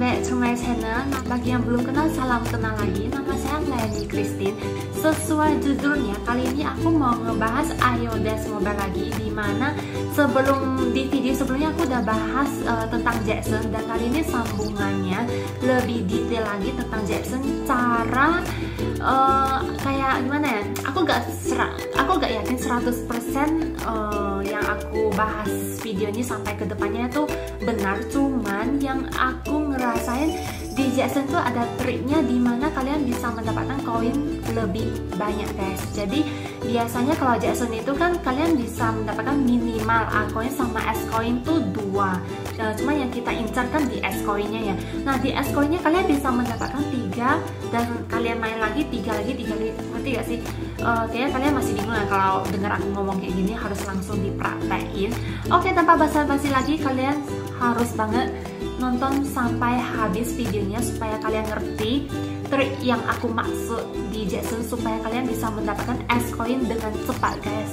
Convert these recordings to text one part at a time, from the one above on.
back to my channel. Nah, bagi yang belum kenal, salam kenal lagi. Nama saya Leni Christine. Sesuai judulnya, kali ini aku mau ngebahas iOS Mobile lagi. Dimana di video sebelumnya aku udah bahas tentang Jackson, dan kali ini sambungannya lebih detail lagi tentang Jackson. Cara kayak gimana ya? Aku gak yakin 100% yang aku bahas video ini sampai ke depannya itu benar. Cuman yang aku ngerasain di Jackson tuh ada triknya dimana kalian bisa mendapatkan koin lebih banyak, guys. Jadi biasanya kalau Jackson itu kan kalian bisa mendapatkan minimal A coin sama S coin tuh 2. Cuma yang kita incar kan di S coinnya ya. Nah, di S coinnya kalian bisa mendapatkan 3 dan kalian main lagi 3 lagi. Ngerti gak sih? Kayaknya kalian masih bingung ya kalau dengar aku ngomong kayak gini, harus langsung dipraktekin. Oke, tanpa basa-basi lagi, kalian harus banget nonton sampai habis videonya supaya kalian ngerti trik yang aku maksud di Jackson, supaya kalian bisa mendapatkan S coin dengan cepat, guys.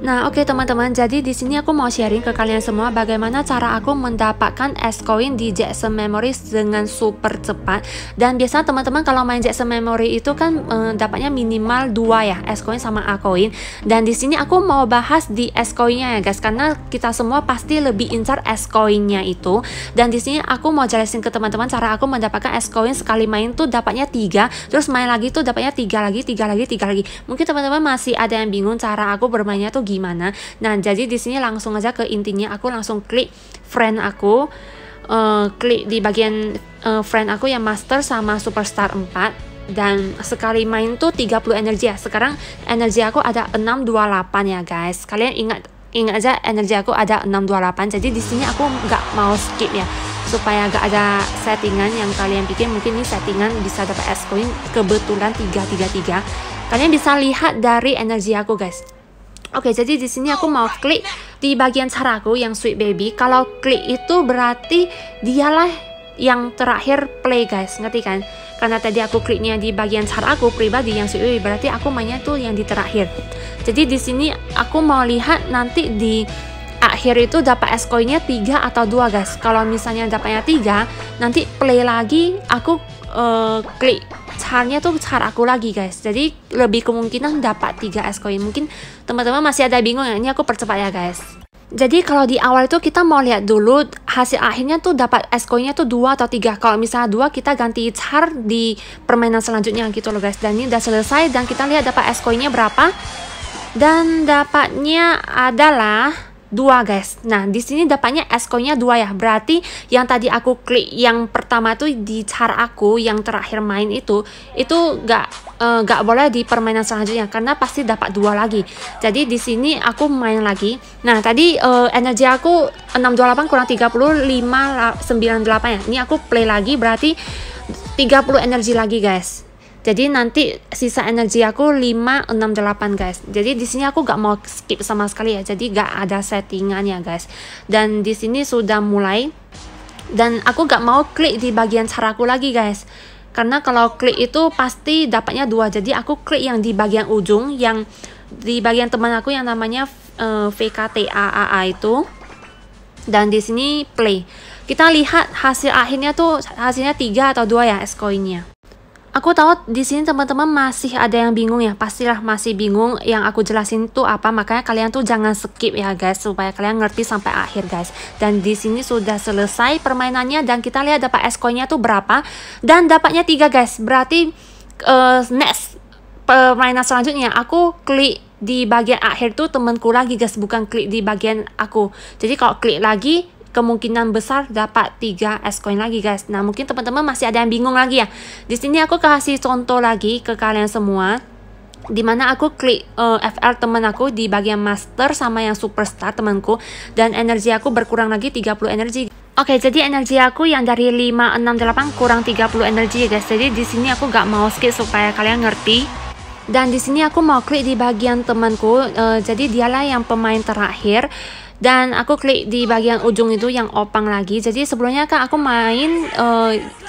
Nah, oke teman-teman, jadi di sini aku mau sharing ke kalian semua bagaimana cara aku mendapatkan S coin di Jackson Memories dengan super cepat. Dan biasanya teman-teman kalau main Jackson Memory itu kan dapatnya minimal 2 ya, S coin sama A coin. Dan di sini aku mau bahas di S coinnya ya, guys, karena kita semua pasti lebih incar S coinnya itu. Dan di sini aku mau jelasin ke teman-teman cara aku mendapatkan S coin sekali main tuh dapatnya 3, terus main lagi tuh dapatnya 3 lagi. Mungkin teman-teman masih ada yang bingung cara aku bermainnya tuh gimana. Nah, jadi di sini langsung aja ke intinya. Aku langsung klik friend aku, klik di bagian friend aku yang master sama superstar 4, dan sekali main tuh 30 energi ya. Sekarang energi aku ada 628 ya, guys. Kalian ingat aja energi aku ada 628. Jadi di sini aku nggak mau skip ya, supaya gak ada settingan yang kalian pikir mungkin ini settingan bisa dapat S coin kebetulan 333. Kalian bisa lihat dari energi aku, guys. Oke, jadi di sini aku mau klik di bagian caraku yang Sweet Baby. Kalau klik itu berarti dialah yang terakhir play, guys. Ngerti kan? Karena tadi aku kliknya di bagian cara aku pribadi yang Sweet Baby, berarti aku mainnya tuh yang di terakhir. Jadi di sini aku mau lihat nanti di akhir itu dapat S coinnya 3 atau 2, guys. Kalau misalnya dapatnya 3, nanti play lagi aku klik caranya tuh cara aku lagi, guys. Jadi lebih kemungkinan dapat 3 S coin. Mungkin teman-teman masih ada bingung ya, ini aku percepat ya, guys. Jadi kalau di awal itu kita mau lihat dulu hasil akhirnya tuh dapat S coinnya tuh 2 atau 3. Kalau misalnya 2, kita ganti char di permainan selanjutnya gitu loh, guys. Dan ini udah selesai dan kita lihat dapat S coinnya berapa. Dan dapatnya adalah 2, guys. Nah, di sini dapatnya S coinnya 2 ya. Berarti yang tadi aku klik yang pertama tuh di cara aku yang terakhir main itu gak boleh di permainan selanjutnya karena pasti dapat 2 lagi. Jadi di sini aku main lagi. Nah, tadi energi aku 628 kurang 30 598 ya. Ini aku play lagi berarti 30 energi lagi, guys. Jadi nanti sisa energi aku 568, guys. Jadi di sini aku gak mau skip sama sekali ya. Jadi gak ada settingan ya, guys. Dan di sini sudah mulai. Dan aku gak mau klik di bagian caraku lagi, guys. Karena kalau klik itu pasti dapatnya 2. Jadi aku klik yang di bagian ujung, yang di bagian teman aku yang namanya VKTAAA itu. Dan di sini play. Kita lihat hasil akhirnya tuh hasilnya 3 atau 2 ya S coinnya. Aku tahu di sini teman-teman masih ada yang bingung ya, pastilah masih bingung yang aku jelasin tuh apa, makanya kalian tuh jangan skip ya, guys, supaya kalian ngerti sampai akhir, guys. Dan di sini sudah selesai permainannya dan kita lihat dapat S coinnya tuh berapa, dan dapatnya 3, guys. Berarti next permainan selanjutnya aku klik di bagian akhir tuh temanku lagi, guys, bukan klik di bagian aku. Jadi kalau klik lagi kemungkinan besar dapat 3 S coin lagi, guys. Nah, mungkin teman-teman masih ada yang bingung lagi ya. Di sini aku kasih contoh lagi ke kalian semua, dimana aku klik FR teman aku di bagian master sama yang superstar temanku, dan energi aku berkurang lagi 30 energi. Oke, jadi energi aku yang dari 568 kurang 30 energi, guys. Jadi di sini aku gak mau skip supaya kalian ngerti. Dan di sini aku mau klik di bagian temanku, jadi dialah yang pemain terakhir. Dan aku klik di bagian ujung itu yang opang lagi. Jadi sebelumnya kan aku main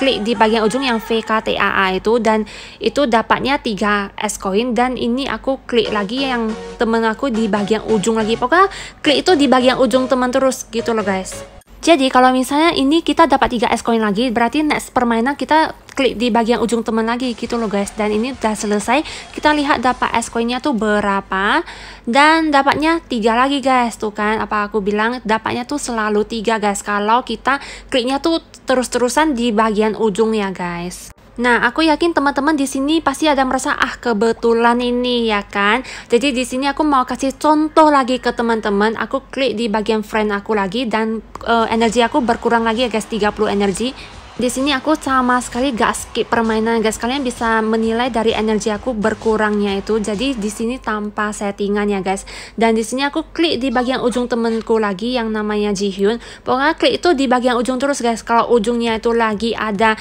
klik di bagian ujung yang VKTAA itu, dan itu dapatnya 3 S coin. Dan ini aku klik lagi yang temen aku di bagian ujung lagi. Pokoknya klik itu di bagian ujung teman terus gitu loh, guys. Jadi kalau misalnya ini kita dapat 3 es koin lagi, berarti next permainan kita klik di bagian ujung teman lagi gitu loh guys. Dan ini udah selesai. Kita lihat dapat es koinnya tuh berapa. Dan dapatnya 3 lagi guys. Tuh kan apa aku bilang, dapatnya tuh selalu 3 guys. Kalau kita kliknya tuh terus-terusan di bagian ujungnya guys. Nah, aku yakin teman-teman di sini pasti ada merasa kebetulan ini ya kan. Jadi di sini aku mau kasih contoh lagi ke teman-teman. Aku klik di bagian friend aku lagi dan energi aku berkurang lagi ya guys, 30 energi. Di sini aku sama sekali gak skip permainan guys. Kalian bisa menilai dari energi aku berkurangnya itu. Jadi di sini tanpa settingan ya guys. Dan di sini aku klik di bagian ujung temenku lagi yang namanya Jihyun. Pokoknya klik itu di bagian ujung terus guys. Kalau ujungnya itu lagi ada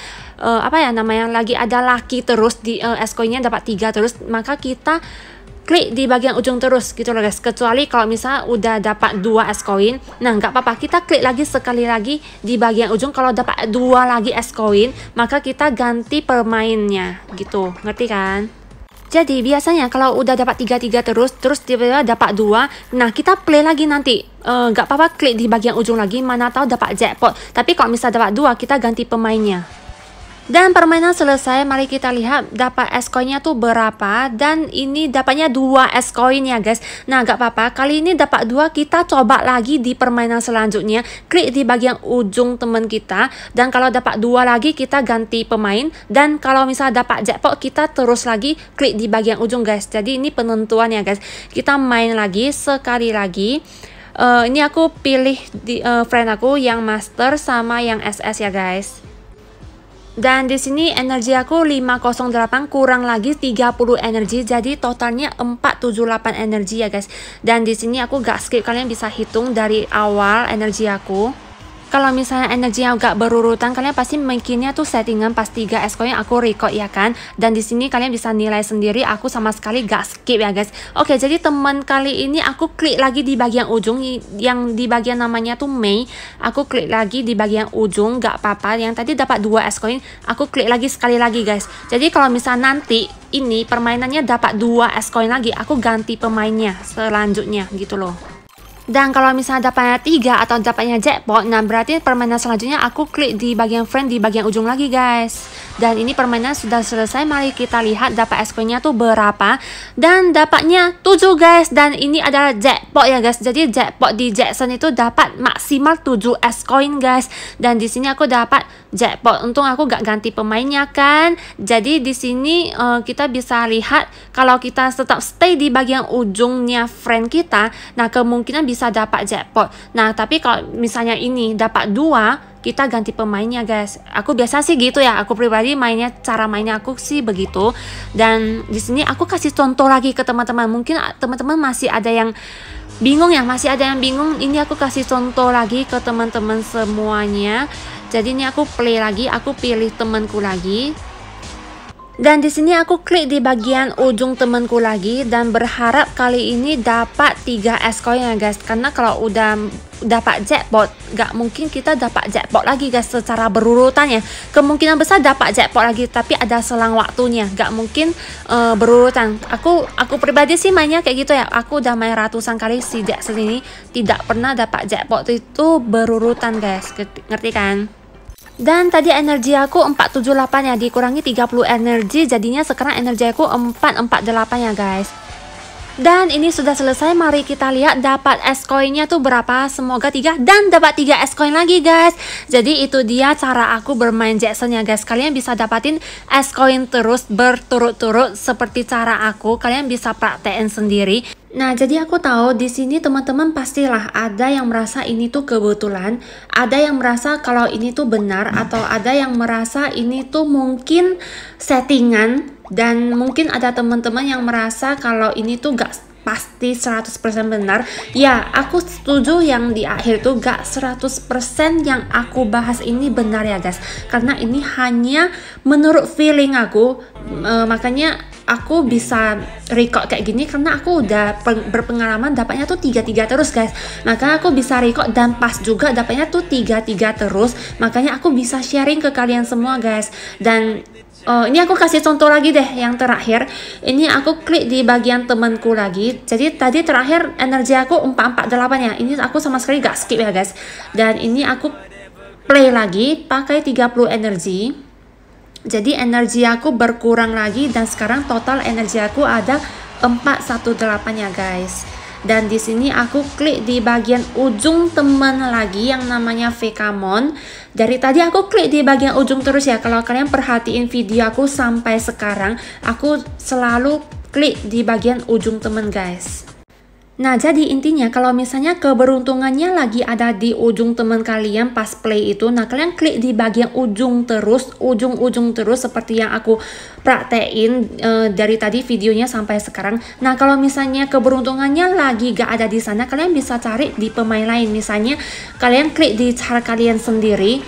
lagi ada laki terus di es koinnya dapat 3 terus, maka kita klik di bagian ujung terus gitu loh guys. Kecuali kalau misalnya udah dapat 2 es koin, nah nggak apa-apa, kita klik lagi sekali lagi di bagian ujung. Kalau dapat 2 lagi es koin, maka kita ganti pemainnya gitu, ngerti kan? Jadi biasanya kalau udah dapat 3 terus tiba-tiba dapat 2, nah kita play lagi nanti. Nggak apa-apa klik di bagian ujung lagi, mana tahu dapat jackpot. Tapi kalau misalnya dapat 2, kita ganti pemainnya. Dan permainan selesai, mari kita lihat dapat es koinnya tuh berapa. Dan ini dapatnya 2 es koin ya guys. Nah gak apa-apa, kali ini dapat 2, kita coba lagi di permainan selanjutnya. Klik di bagian ujung teman kita. Dan kalau dapat 2 lagi, kita ganti pemain. Dan kalau misalnya dapat jackpot, kita terus lagi klik di bagian ujung guys. Jadi ini penentuan ya guys. Kita main lagi sekali lagi. Ini aku pilih di friend aku yang master sama yang SS ya guys. Dan di sini energi aku 508, kurang lagi 30 energi, jadi totalnya 478 energi ya guys. Dan di sini aku gak skip, kalian bisa hitung dari awal energi aku. Kalau misalnya energinya agak berurutan, kalian pasti mikirnya tuh settingan pas 3 es koin aku record ya kan. Dan di sini kalian bisa nilai sendiri, aku sama sekali gak skip ya guys. Oke, jadi teman kali ini aku klik lagi di bagian ujung yang di bagian namanya tuh Mei. Aku klik lagi di bagian ujung, gak apa-apa. Yang tadi dapat 2 es koin, aku klik lagi sekali lagi guys. Jadi kalau misalnya nanti ini permainannya dapat 2 es koin lagi, aku ganti pemainnya selanjutnya gitu loh. Dan kalau misalnya dapatnya 3 atau dapatnya jackpot, nah berarti permainan selanjutnya aku klik di bagian friend di bagian ujung lagi guys. Dan ini permainan sudah selesai, mari kita lihat dapat es koinnya tuh berapa. Dan dapatnya 7 guys. Dan ini adalah jackpot ya guys. Jadi jackpot di Jackson itu dapat maksimal 7 es koin guys. Dan di sini aku dapat jackpot. Untung aku gak ganti pemainnya kan. Jadi di sini kita bisa lihat kalau kita tetap stay di bagian ujungnya friend kita, nah kemungkinan bisa dapat jackpot. Nah tapi kalau misalnya ini dapat 2, kita ganti pemainnya guys. Aku biasa sih gitu ya, aku pribadi mainnya, cara mainnya aku sih begitu. Dan di sini aku kasih contoh lagi ke teman-teman. Mungkin teman-teman masih ada yang bingung ya, masih ada yang bingung. Ini aku kasih contoh lagi ke teman-teman semuanya. Jadi ini aku play lagi, aku pilih temanku lagi. Dan di sini aku klik di bagian ujung temanku lagi dan berharap kali ini dapat 3 es koin ya guys. Karena kalau udah dapat jackpot, gak mungkin kita dapat jackpot lagi guys secara berurutan ya. Kemungkinan besar dapat jackpot lagi, tapi ada selang waktunya, gak mungkin berurutan. Aku pribadi sih mainnya kayak gitu ya. Aku udah main ratusan kali si Jackson ini, tidak pernah dapat jackpot itu berurutan guys, ngerti kan? Dan tadi energi aku 478 ya, dikurangi 30 energi, jadinya sekarang energi aku 448 ya guys. Dan ini sudah selesai, mari kita lihat dapat es koinnya tuh berapa. Semoga 3, dan dapat 3 es koin lagi guys. Jadi itu dia cara aku bermain Jackson ya guys. Kalian bisa dapatin es koin terus berturut-turut seperti cara aku. Kalian bisa praktekin sendiri. Nah, jadi aku tahu di sini teman-teman pastilah ada yang merasa ini tuh kebetulan, ada yang merasa kalau ini tuh benar, atau ada yang merasa ini tuh mungkin settingan, dan mungkin ada teman-teman yang merasa kalau ini tuh gak pasti 100% benar. Ya, aku setuju yang di akhir tuh gak 100% yang aku bahas ini benar ya guys. Karena ini hanya menurut feeling aku, makanya aku bisa record kayak gini karena aku udah berpengalaman dapatnya tuh 3 terus guys. Maka aku bisa record dan pas juga dapatnya tuh 3 terus. Makanya aku bisa sharing ke kalian semua guys. Dan Ini aku kasih contoh lagi deh yang terakhir. Ini aku klik di bagian temanku lagi. Jadi tadi terakhir energi aku 448 ya. Ini aku sama sekali gak skip ya guys. Dan ini aku play lagi pakai 30 energi. Jadi energi aku berkurang lagi dan sekarang total energi aku ada 418 ya guys. Dan di sini aku klik di bagian ujung teman lagi yang namanya Vkamon. Dari tadi aku klik di bagian ujung terus ya. Kalau kalian perhatiin video aku sampai sekarang, aku selalu klik di bagian ujung teman guys. Nah, jadi intinya kalau misalnya keberuntungannya lagi ada di ujung teman kalian pas play itu, nah kalian klik di bagian ujung terus, ujung-ujung terus seperti yang aku praktein dari tadi videonya sampai sekarang. Nah, kalau misalnya keberuntungannya lagi gak ada di sana, kalian bisa cari di pemain lain. Misalnya kalian klik di cara kalian sendiri.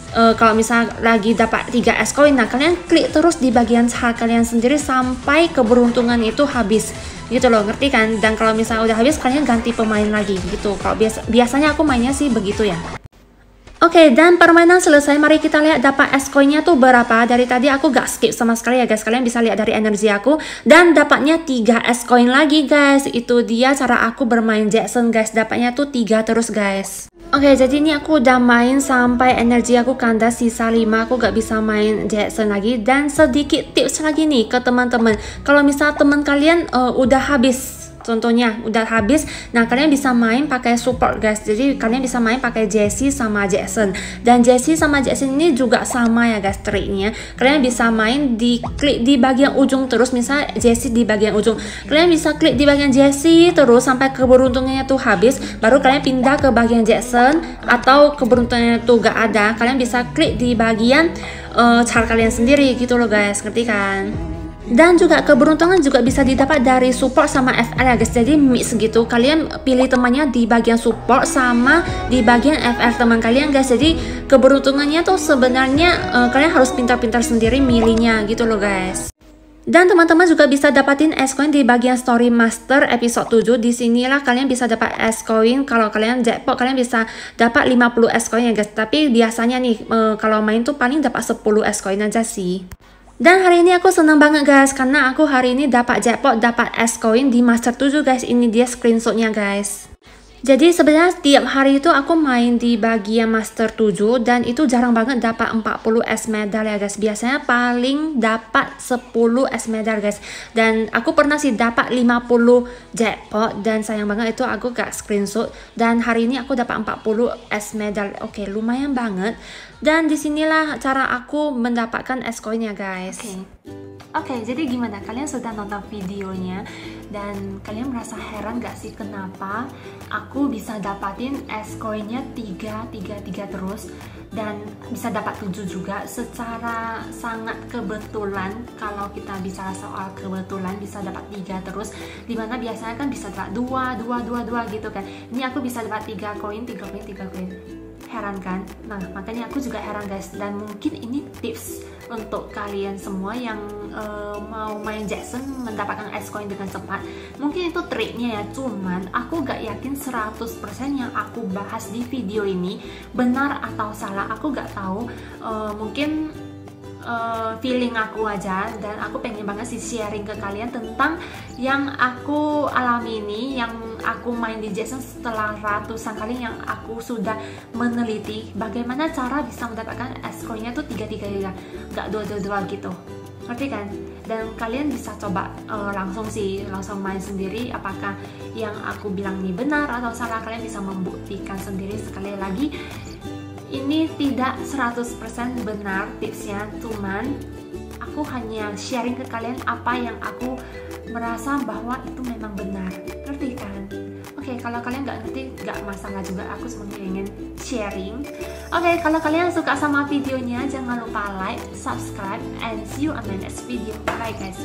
Kalau misalnya lagi dapat 3 es koin, nah kalian klik terus di bagian cara kalian sendiri sampai keberuntungan itu habis gitu loh, ngerti kan? Dan kalau misalnya udah habis, kalian ganti pemain lagi gitu. Kalau biasanya aku mainnya sih begitu ya. Oke, dan permainan selesai. Mari kita lihat dapat es koinnya tuh berapa. Dari tadi aku gak skip sama sekali ya guys. Kalian bisa lihat dari energi aku. Dan dapatnya 3 es koin lagi guys. Itu dia cara aku bermain Jackson guys. Dapatnya tuh 3 terus guys. Oke, jadi ini aku udah main sampai energi aku kandas sisa 5. Aku gak bisa main Jackson lagi. Dan sedikit tips lagi nih ke teman-teman. Kalau misalnya teman kalian udah habis, contohnya udah habis, nah kalian bisa main pakai support guys. Jadi kalian bisa main pakai Jessie sama Jackson. Dan Jessie sama Jackson ini juga sama ya guys triknya. Kalian bisa main di klik di bagian ujung terus. Misal Jessie di bagian ujung, kalian bisa klik di bagian Jessie terus sampai keberuntungannya tuh habis. Baru kalian pindah ke bagian Jackson. Atau keberuntungannya tuh gak ada, kalian bisa klik di bagian cara kalian sendiri gitu loh guys, ngerti kan? Dan juga keberuntungan juga bisa didapat dari support sama FR ya guys. Jadi mix gitu. Kalian pilih temannya di bagian support sama di bagian FR teman kalian guys. Jadi keberuntungannya tuh sebenarnya kalian harus pintar-pintar sendiri milihnya gitu loh guys. Dan teman-teman juga bisa dapatin es koin di bagian Story Master episode 7. Disinilah kalian bisa dapat es koin. Kalau kalian jackpot, kalian bisa dapat 50 es koin ya guys. Tapi biasanya nih kalau main tuh paling dapat 10 es koin aja sih. Dan hari ini aku senang banget guys, karena aku hari ini dapat jackpot, dapat es koin di Master 7 guys. Ini dia screenshotnya guys. Jadi sebenarnya tiap hari itu aku main di bagian Master 7 dan itu jarang banget dapat 40 es medal ya guys. Biasanya paling dapat 10 es medal guys. Dan aku pernah sih dapat 50 jackpot dan sayang banget itu aku gak screenshot. Dan hari ini aku dapat 40 es medal. Oke, lumayan banget. Dan disinilah cara aku mendapatkan es koin ya guys. Oke, jadi gimana? Kalian sudah nonton videonya dan kalian merasa heran gak sih kenapa aku bisa dapatin es koinnya 3 terus dan bisa dapat 7 juga secara sangat kebetulan. Kalau kita bicara soal kebetulan bisa dapat 3 terus, dimana biasanya kan bisa dapat 2 gitu kan. Ini aku bisa dapat 3 koin. Heran kan? Nah, makanya aku juga heran guys. Dan mungkin ini tips untuk kalian semua yang mau main Jackson mendapatkan es koin dengan cepat. Mungkin itu triknya ya, cuman aku gak yakin 100% yang aku bahas di video ini benar atau salah. Aku gak tahu, mungkin feeling aku aja, dan aku pengen banget sih sharing ke kalian tentang yang aku alami ini, yang aku main di Jackson setelah ratusan kali yang aku sudah meneliti bagaimana cara bisa mendapatkan es koinnya tuh 3 gak 2 gitu, ngerti kan? Dan kalian bisa coba langsung main sendiri apakah yang aku bilang ini benar atau salah. Kalian bisa membuktikan sendiri. Sekali lagi, ini tidak 100% benar tipsnya, cuman aku hanya sharing ke kalian apa yang aku merasa bahwa itu memang benar, ngerti kan? Oke, kalau kalian nggak ngerti nggak masalah juga, aku cuma ingin sharing. Oke, kalau kalian suka sama videonya jangan lupa like, subscribe, and see you on my next video. Bye guys.